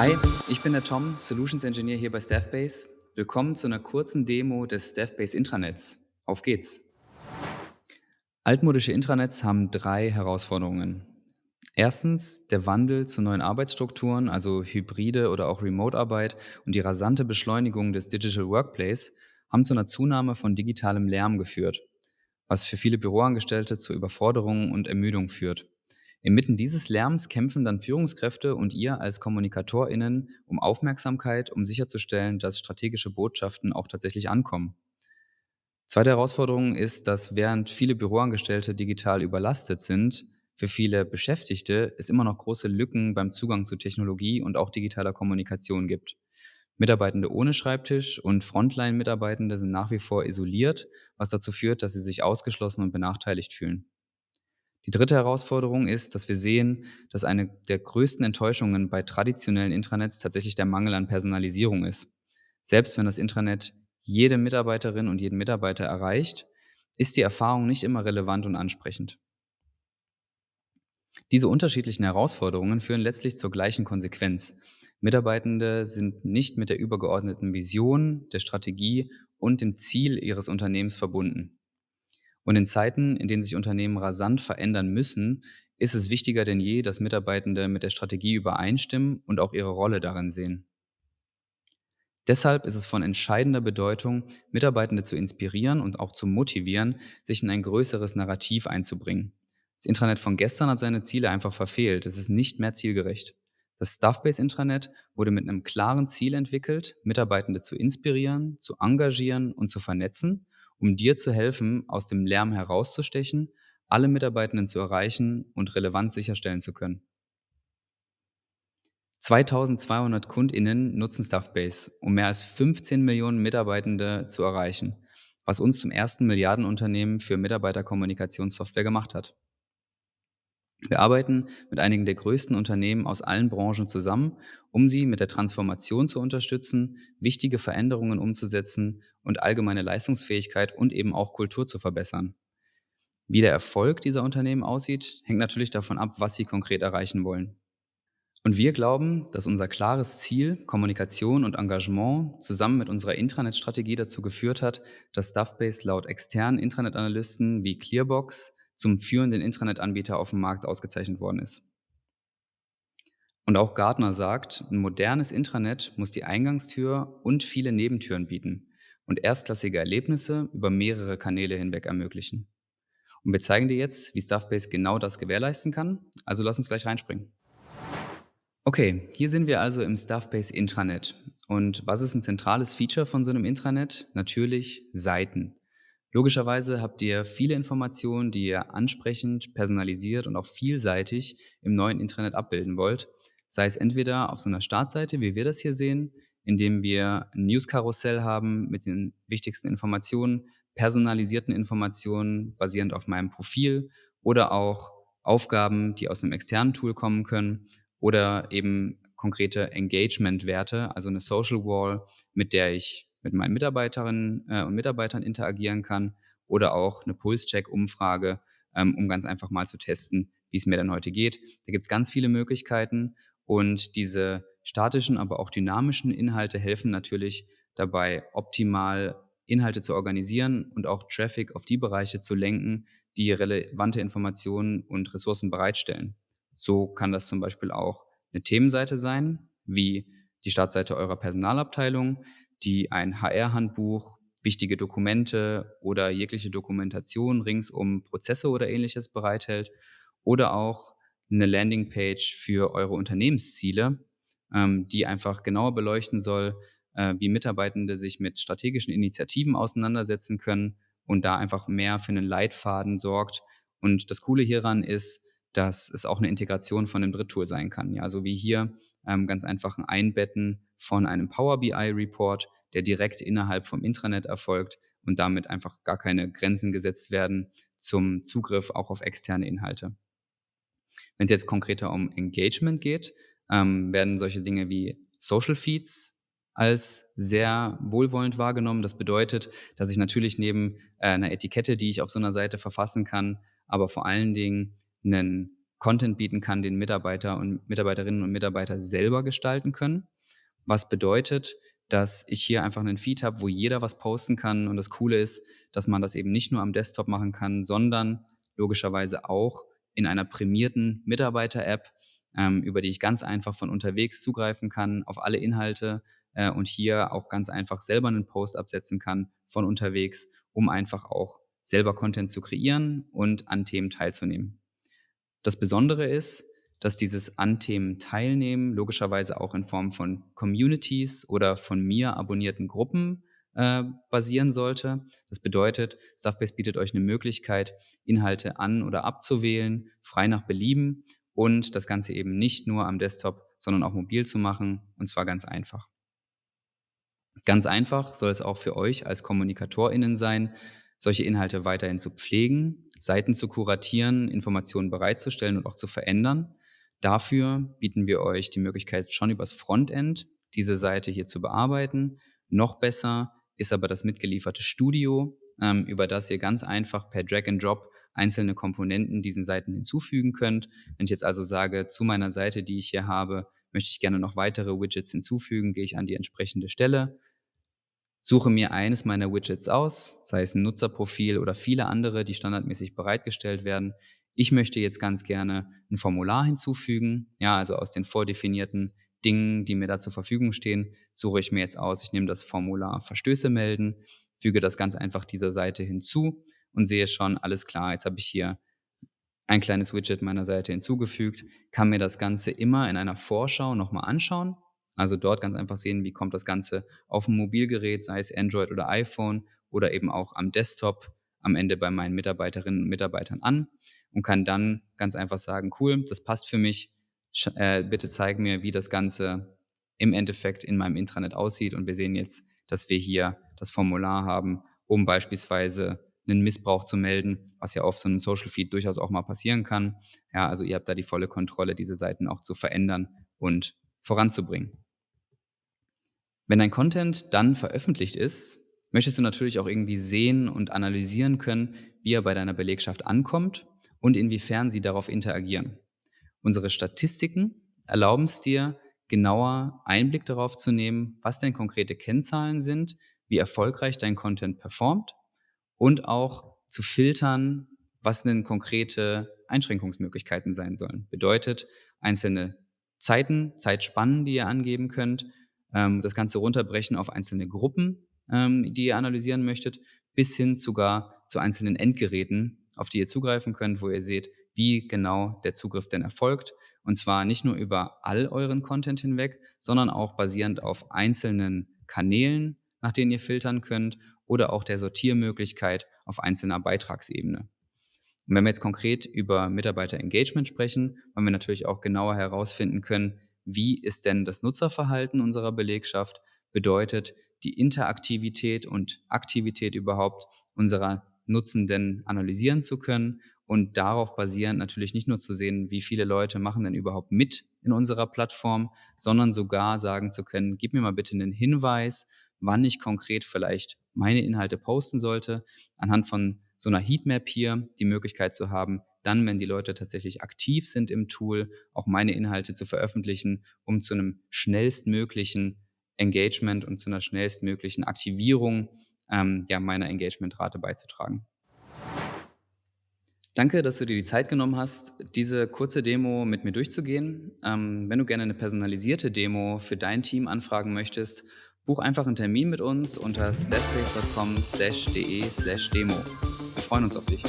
Hi, ich bin der Tom, Solutions Engineer hier bei Staffbase. Willkommen zu einer kurzen Demo des Staffbase Intranets. Auf geht's! Altmodische Intranets haben drei Herausforderungen. Erstens der Wandel zu neuen Arbeitsstrukturen, also hybride oder auch Remote-Arbeit und die rasante Beschleunigung des Digital Workplace haben zu einer Zunahme von digitalem Lärm geführt, was für viele Büroangestellte zur Überforderung und Ermüdung führt. Inmitten dieses Lärms kämpfen dann Führungskräfte und ihr als KommunikatorInnen um Aufmerksamkeit, um sicherzustellen, dass strategische Botschaften auch tatsächlich ankommen. Zweite Herausforderung ist, dass während viele Büroangestellte digital überlastet sind, für viele Beschäftigte es immer noch große Lücken beim Zugang zu Technologie und auch digitaler Kommunikation gibt. Mitarbeitende ohne Schreibtisch und Frontline-Mitarbeitende sind nach wie vor isoliert, was dazu führt, dass sie sich ausgeschlossen und benachteiligt fühlen. Die dritte Herausforderung ist, dass wir sehen, dass eine der größten Enttäuschungen bei traditionellen Intranets tatsächlich der Mangel an Personalisierung ist. Selbst wenn das Intranet jede Mitarbeiterin und jeden Mitarbeiter erreicht, ist die Erfahrung nicht immer relevant und ansprechend. Diese unterschiedlichen Herausforderungen führen letztlich zur gleichen Konsequenz. Mitarbeitende sind nicht mit der übergeordneten Vision, der Strategie und dem Ziel ihres Unternehmens verbunden. Und in Zeiten, in denen sich Unternehmen rasant verändern müssen, ist es wichtiger denn je, dass Mitarbeitende mit der Strategie übereinstimmen und auch ihre Rolle darin sehen. Deshalb ist es von entscheidender Bedeutung, Mitarbeitende zu inspirieren und auch zu motivieren, sich in ein größeres Narrativ einzubringen. Das Intranet von gestern hat seine Ziele einfach verfehlt. Es ist nicht mehr zielgerecht. Das Staffbase-Intranet wurde mit einem klaren Ziel entwickelt, Mitarbeitende zu inspirieren, zu engagieren und zu vernetzen, um dir zu helfen, aus dem Lärm herauszustechen, alle Mitarbeitenden zu erreichen und Relevanz sicherstellen zu können. 2.200 KundInnen nutzen Staffbase, um mehr als 15 Millionen Mitarbeitende zu erreichen, was uns zum ersten Milliardenunternehmen für Mitarbeiterkommunikationssoftware gemacht hat. Wir arbeiten mit einigen der größten Unternehmen aus allen Branchen zusammen, um sie mit der Transformation zu unterstützen, wichtige Veränderungen umzusetzen und allgemeine Leistungsfähigkeit und eben auch Kultur zu verbessern. Wie der Erfolg dieser Unternehmen aussieht, hängt natürlich davon ab, was sie konkret erreichen wollen. Und wir glauben, dass unser klares Ziel, Kommunikation und Engagement zusammen mit unserer Intranet-Strategie dazu geführt hat, dass Stuffbase laut externen Intranet-Analysten wie Clearbox zum führenden Intranet-Anbieter auf dem Markt ausgezeichnet worden ist. Und auch Gartner sagt, ein modernes Intranet muss die Eingangstür und viele Nebentüren bieten und erstklassige Erlebnisse über mehrere Kanäle hinweg ermöglichen. Und wir zeigen dir jetzt, wie Stuffbase genau das gewährleisten kann. Also lass uns gleich reinspringen. Okay, hier sind wir also im Stuffbase Intranet. Und was ist ein zentrales Feature von so einem Intranet? Natürlich Seiten. Logischerweise habt ihr viele Informationen, die ihr ansprechend, personalisiert und auch vielseitig im neuen Intranet abbilden wollt. Sei es entweder auf so einer Startseite, wie wir das hier sehen, indem wir ein News-Karussell haben mit den wichtigsten Informationen, personalisierten Informationen basierend auf meinem Profil oder auch Aufgaben, die aus einem externen Tool kommen können oder eben konkrete Engagement-Werte, also eine Social Wall, mit der ich mit meinen Mitarbeiterinnen und Mitarbeitern interagieren kann oder auch eine Pulscheck-Umfrage, um ganz einfach mal zu testen, wie es mir denn heute geht. Da gibt's ganz viele Möglichkeiten und diese statischen, aber auch dynamischen Inhalte helfen natürlich dabei, optimal Inhalte zu organisieren und auch Traffic auf die Bereiche zu lenken, die relevante Informationen und Ressourcen bereitstellen. So kann das zum Beispiel auch eine Themenseite sein, wie die Startseite eurer Personalabteilung, die ein HR-Handbuch, wichtige Dokumente oder jegliche Dokumentation rings um Prozesse oder Ähnliches bereithält oder auch eine Landingpage für eure Unternehmensziele, die einfach genauer beleuchten soll, wie Mitarbeitende sich mit strategischen Initiativen auseinandersetzen können und da einfach mehr für einen Leitfaden sorgt. Und das Coole hieran ist, dass es auch eine Integration von 'nem Dritttool sein kann. Ja, so wie hier, ganz einfach 'n Einbetten von einem Power BI Report, der direkt innerhalb vom Intranet erfolgt und damit einfach gar keine Grenzen gesetzt werden zum Zugriff auch auf externe Inhalte. Wenn es jetzt konkreter um Engagement geht, werden solche Dinge wie Social Feeds als sehr wohlwollend wahrgenommen. Das bedeutet, dass ich natürlich neben 'ner Etikette, die ich auf so einer Seite verfassen kann, aber vor allen Dingen einen Content bieten kann, den Mitarbeiter und Mitarbeiterinnen und Mitarbeiter selber gestalten können. Was bedeutet, dass ich hier einfach einen Feed habe, wo jeder was posten kann. Und das Coole ist, dass man das eben nicht nur am Desktop machen kann, sondern logischerweise auch in einer prämierten Mitarbeiter-App, über die ich ganz einfach von unterwegs zugreifen kann auf alle Inhalte, und hier auch ganz einfach selber einen Post absetzen kann von unterwegs, um einfach auch selber Content zu kreieren und an Themen teilzunehmen. Das Besondere ist, dass dieses an Themen teilnehmen logischerweise auch in Form von Communities oder von mir abonnierten Gruppen basieren sollte. Das bedeutet, Stuffbase bietet euch eine Möglichkeit, Inhalte an- oder abzuwählen, frei nach Belieben und das Ganze eben nicht nur am Desktop, sondern auch mobil zu machen, und zwar ganz einfach. Ganz einfach soll es auch für euch als KommunikatorInnen sein, solche Inhalte weiterhin zu pflegen, Seiten zu kuratieren, Informationen bereitzustellen und auch zu verändern. Dafür bieten wir euch die Möglichkeit, schon übers Frontend diese Seite hier zu bearbeiten. Noch besser ist aber das mitgelieferte Studio, über das ihr ganz einfach per Drag and Drop einzelne Komponenten diesen Seiten hinzufügen könnt. Wenn ich jetzt also sage, zu meiner Seite, die ich hier habe, möchte ich gerne noch weitere Widgets hinzufügen, gehe ich an die entsprechende Stelle, suche mir eines meiner Widgets aus, sei es ein Nutzerprofil oder viele andere, die standardmäßig bereitgestellt werden. Ich möchte jetzt ganz gerne ein Formular hinzufügen. Ja, also aus den vordefinierten Dingen, die mir da zur Verfügung stehen, suche ich mir jetzt aus, ich nehme das Formular Verstöße melden, füge das ganz einfach dieser Seite hinzu und sehe schon, alles klar, jetzt habe ich hier ein kleines Widget meiner Seite hinzugefügt, kann mir das Ganze immer in einer Vorschau noch mal anschauen. Also dort ganz einfach sehen, wie kommt das Ganze auf dem Mobilgerät, sei es Android oder iPhone oder eben auch am Desktop am Ende bei meinen Mitarbeiterinnen und Mitarbeitern an und kann dann ganz einfach sagen: „Cool, das passt für mich. Bitte zeig mir, wie das Ganze im Endeffekt in meinem Intranet aussieht.“ Und wir sehen jetzt, dass wir hier das Formular haben, um beispielsweise einen Missbrauch zu melden, was ja auf so einem Social Feed durchaus auch mal passieren kann. Ja, also ihr habt da die volle Kontrolle, diese Seiten auch zu verändern und voranzubringen. Wenn dein Content dann veröffentlicht ist, möchtest du natürlich auch irgendwie sehen und analysieren können, wie er bei deiner Belegschaft ankommt und inwiefern sie darauf interagieren. Unsere Statistiken erlauben es dir, genauer Einblick darauf zu nehmen, was denn konkrete Kennzahlen sind, wie erfolgreich dein Content performt und auch zu filtern, was denn konkrete Einschränkungsmöglichkeiten sein sollen. Bedeutet, einzelne Zeiten, Zeitspannen, die ihr angeben könnt, das Ganze runterbrechen auf einzelne Gruppen, die ihr analysieren möchtet, bis hin sogar zu einzelnen Endgeräten, auf die ihr zugreifen könnt, wo ihr seht, wie genau der Zugriff denn erfolgt. Und zwar nicht nur über all euren Content hinweg, sondern auch basierend auf einzelnen Kanälen, nach denen ihr filtern könnt, oder auch der Sortiermöglichkeit auf einzelner Beitragsebene. Und wenn wir jetzt konkret über Mitarbeiter-Engagement sprechen, wollen wir natürlich auch genauer herausfinden können, wie ist denn das Nutzerverhalten unserer Belegschaft, bedeutet die Interaktivität und Aktivität überhaupt unserer Nutzenden analysieren zu können und darauf basierend natürlich nicht nur zu sehen, wie viele Leute machen denn überhaupt mit in unserer Plattform, sondern sogar sagen zu können: „Gib mir mal bitte einen Hinweis, wann ich konkret vielleicht meine Inhalte posten sollte“, anhand von so einer Heatmap hier die Möglichkeit zu haben, dann, wenn die Leute tatsächlich aktiv sind im Tool, auch meine Inhalte zu veröffentlichen, um zu einem schnellstmöglichen Engagement und zu einer schnellstmöglichen Aktivierung, ja, meiner Engagementrate beizutragen. Danke, dass du dir die Zeit genommen hast, diese kurze Demo mit mir durchzugehen. Wenn du gerne eine personalisierte Demo für dein Team anfragen möchtest, buch einfach einen Termin mit uns unter staffbase.com/de/demo. Wir freuen uns auf dich.